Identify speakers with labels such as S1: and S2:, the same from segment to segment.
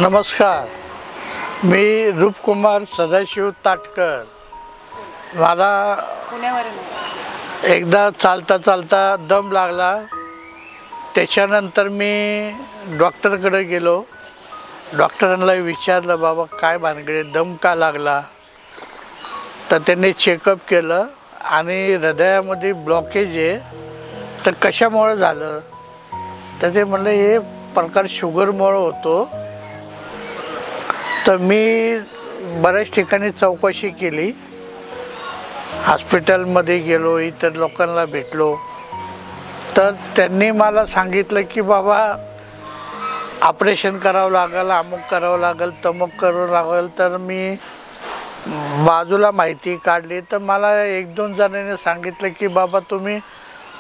S1: नमस्कार, मी रूपकुमार सदाशिव ताटकर। मला एकदा चालता चालता दम लागला। त्याच्यानंतर मी डॉक्टरकडे गेलो। डॉक्टरांना विचारलं, बाबा काय भानगडे, दम का लागला? तर त्यांनी चेकअप केलं आणि हृदयामध्ये ब्लॉकेज आहे, तर कशामुळे झालं? तर ते म्हणले हे प्रकार शुगरमुळे होतो। तर मी बऱ्याच ठिकाणी चौकशी केली, हॉस्पिटलमध्ये गेलो, इतर लोकांना भेटलो, तर त्यांनी मला सांगितलं की बाबा ऑपरेशन करावं लागेल, अमुक करावं लागेल, तमुक करावं लागेल। तर मी बाजूला माहिती काढली, तर मला एक दोन जणांनी सांगितलं की बाबा तुम्ही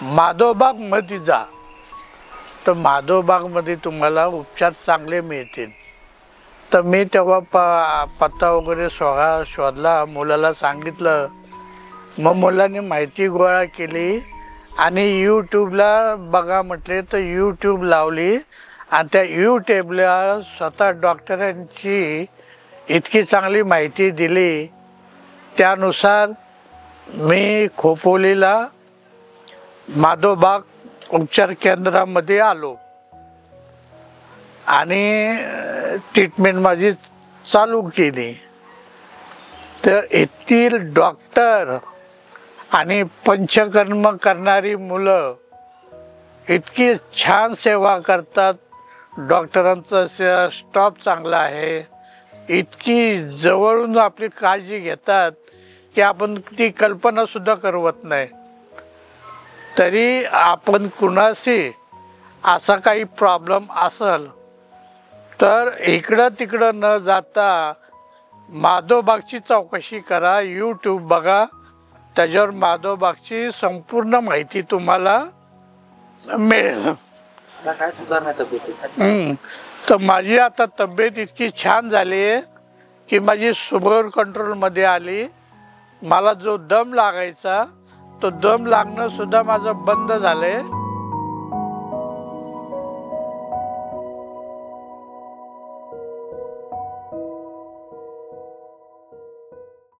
S1: माधवबागमध्ये जा, तर माधवबागमध्ये तुम्हाला उपचार चांगले मिळतील। तर मी तेव्हा पत्ता वगैरे शोधला, मुलाला सांगितलं। मग मुलाने माहिती गोळा केली आणि यूट्यूबला बघा म्हटले, तर यूट्यूब लावली आणि त्या यूट्यूबला स्वतः डॉक्टरांची इतकी चांगली माहिती दिली। त्यानुसार मी खोपोलीला माधवबाग उपचार केंद्रामध्ये आलो आणि ट्रीटमेंट माझी चालू केली। तर येथील डॉक्टर आणि पंचकर्म करणारी मुलं इतकी छान सेवा करतात। डॉक्टरांचा स्टाफ चांगला आहे, इतकी जवळून आपली काळजी घेतात की आपण ती कल्पनासुद्धा करवत नाही। तरी आपण कुणाशी असा काही प्रॉब्लेम असेल तर इकडं तिकडं न जाता माधवबागची चौकशी करा, यूट्यूब बघा, त्याच्यावर माधवबागची संपूर्ण माहिती तुम्हाला मिळेल।
S2: काय सुधारणा तब्येत?
S1: तर माझी आता तब्येत इतकी छान झाली आहे की माझी शुगर कंट्रोलमध्ये आली। मला जो दम लागायचा तो दम लागणं सुद्धा माझं बंद झालं आहे।